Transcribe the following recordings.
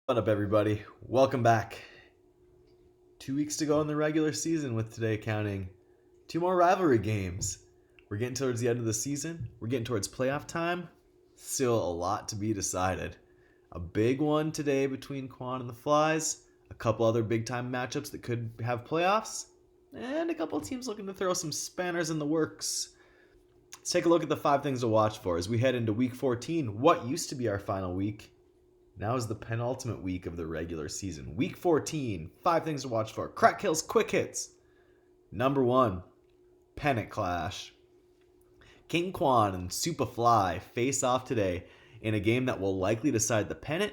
What up, everybody? Welcome back. 2 weeks to go in the regular season, with today counting two more rivalry games. We're getting towards the end of the season. We're getting towards playoff time. Still a lot to be decided. A big one today between Quan and the Flies. A couple other big time matchups that could have playoffs. And a couple of teams looking to throw some spanners in the works. Let's take a look at the 5 things to watch for as we head into week 14. What used to be our final week now is the penultimate week of the regular season. Week 14, 5 things to watch for. Crack kills, quick hits. Number 1, Pennant Clash. King Quan and Superfly face off today in a game that will likely decide the pennant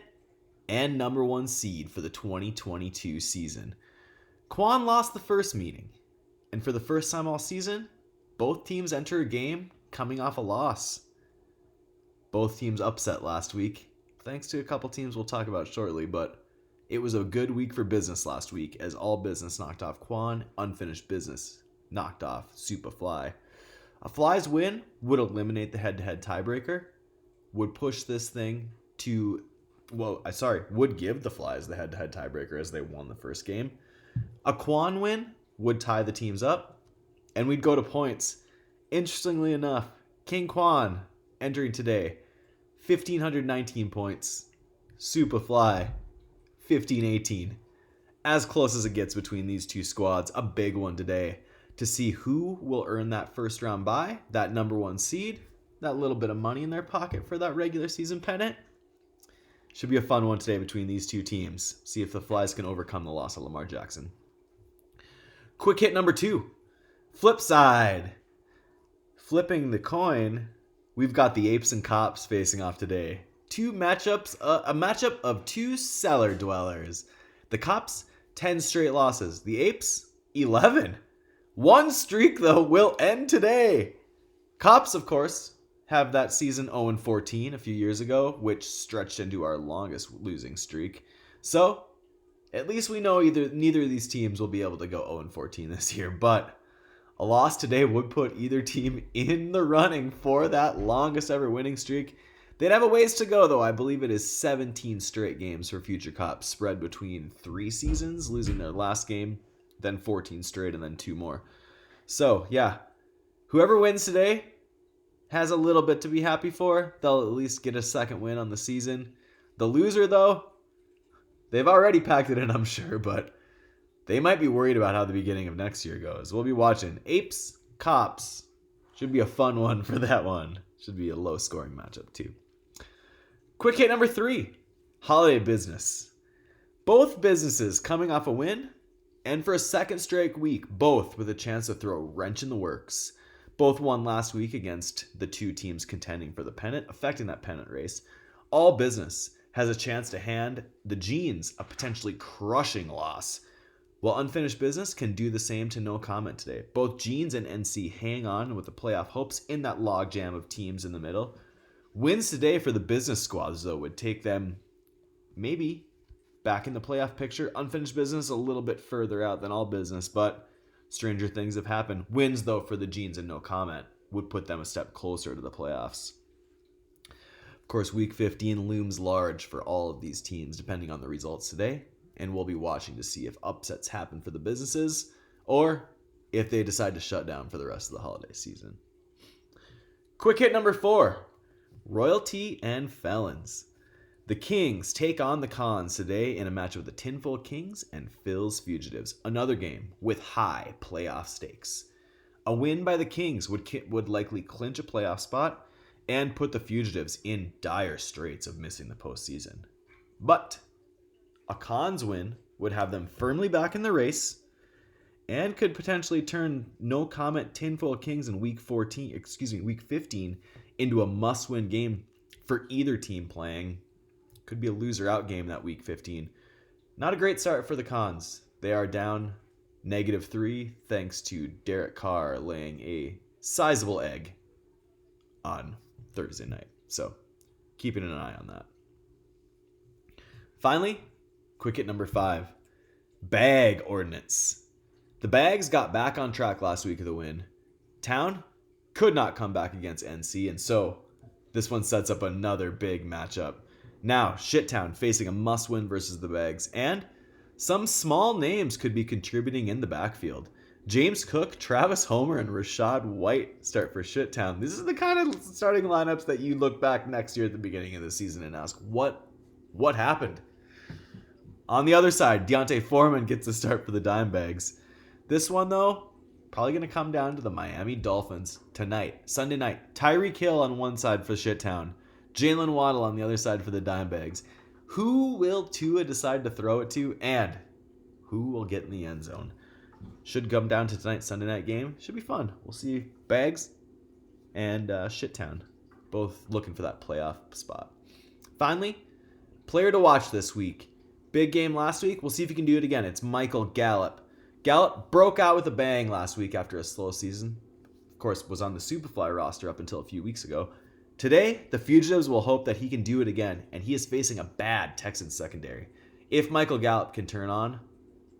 and number 1 seed for the 2022 season. Quan lost the first meeting, and for the first time all season, both teams enter a game coming off a loss. Both teams upset last week, thanks to a couple teams we'll talk about shortly, but it was a good week for business last week as all business knocked off Quan, unfinished business knocked off Superfly. A Fly's win would eliminate the head-to-head tiebreaker, would push this thing to, would give the Flies the head-to-head tiebreaker as they won the first game. A Quan win would tie the teams up, and we'd go to points. Interestingly enough, King Quan entering today, 1,519 points. Superfly, 1,518. As close as it gets between these two squads. A big one today to see who will earn that first round bye, that number 1 seed, that little bit of money in their pocket for that regular season pennant. Should be a fun one today between these two teams. See if the Flies can overcome the loss of Lamar Jackson. Quick hit number 2. Flip side. Flipping the coin, we've got the Apes and Cops facing off today. A matchup of two cellar dwellers. The Cops, 10 straight losses. The Apes, 11. One streak, though, will end today. Cops, of course, have that season 0-14 a few years ago, which stretched into our longest losing streak. So, at least we know neither of these teams will be able to go 0-14 this year, but a loss today would put either team in the running for that longest ever winning streak. They'd have a ways to go, though. I believe it is 17 straight games for future Cops, spread between 3 seasons, losing their last game, then 14 straight, and then 2 more. So, yeah, whoever wins today has a little bit to be happy for. They'll at least get a second win on the season. The loser, though, they've already packed it in, I'm sure, but they might be worried about how the beginning of next year goes. We'll be watching. Apes, Cops. Should be a fun one for that one. Should be a low-scoring matchup, too. Quick hit number 3. Holiday business. Both businesses coming off a win, and for a second straight week, both with a chance to throw a wrench in the works. Both won last week against the two teams contending for the pennant, affecting that pennant race. All business has a chance to hand the Genes a potentially crushing loss, while unfinished business can do the same to no comment today. Both Genes and NC hang on with the playoff hopes in that logjam of teams in the middle. Wins today for the business squads, though, would take them maybe back in the playoff picture. Unfinished business a little bit further out than all business, but stranger things have happened. Wins, though, for the Genes and no comment would put them a step closer to the playoffs. Of course, week 15 looms large for all of these teams, depending on the results today. And we'll be watching to see if upsets happen for the businesses or if they decide to shut down for the rest of the holiday season. Quick hit number 4. Royalty and Felons. The Kings take on the Cons today in a match of the Tinfoil Kings and Phil's Fugitives. Another game with high playoff stakes. A win by the Kings would likely clinch a playoff spot and put the Fugitives in dire straits of missing the postseason. But a Cons win would have them firmly back in the race and could potentially turn no comment Tinfoil Kings in week 15 into a must-win game for either team playing. Could be a loser out game that week 15. Not a great start for the Cons. They are down -3 thanks to Derek Carr laying a sizable egg on Thursday night. So keeping an eye on that. Finally, quick hit number 5. Bag Ordinance. The Bags got back on track last week of the win. Town could not come back against NC, and so this one sets up another big matchup. Now, Shittown facing a must-win versus the Bags, and some small names could be contributing in the backfield. James Cook, Travis Homer, and Rashad White start for Shittown. This is the kind of starting lineups that you look back next year at the beginning of the season and ask, what happened? On the other side, Deontay Foreman gets the start for the Dimebags. This one, though, probably going to come down to the Miami Dolphins tonight, Sunday night. Tyreek Hill on one side for Shittown. Jalen Waddle on the other side for the Dimebags. Who will Tua decide to throw it to, and who will get in the end zone? Should come down to tonight's Sunday night game. Should be fun. We'll see Bags and Shittown both looking for that playoff spot. Finally, player to watch this week. Big game last week. We'll see if he can do it again. It's Michael Gallup. Gallup broke out with a bang last week after a slow season. Of course, was on the Superfly roster up until a few weeks ago. Today, the Fugitives will hope that he can do it again, and he is facing a bad Texans secondary. If Michael Gallup can turn on,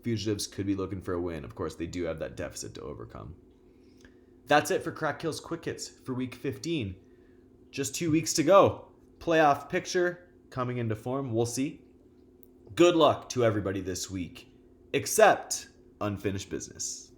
Fugitives could be looking for a win. Of course, they do have that deficit to overcome. That's it for Crack Kill's Quick Hits for Week 15. Just 2 weeks to go. Playoff picture coming into form. We'll see. Good luck to everybody this week, except unfinished business.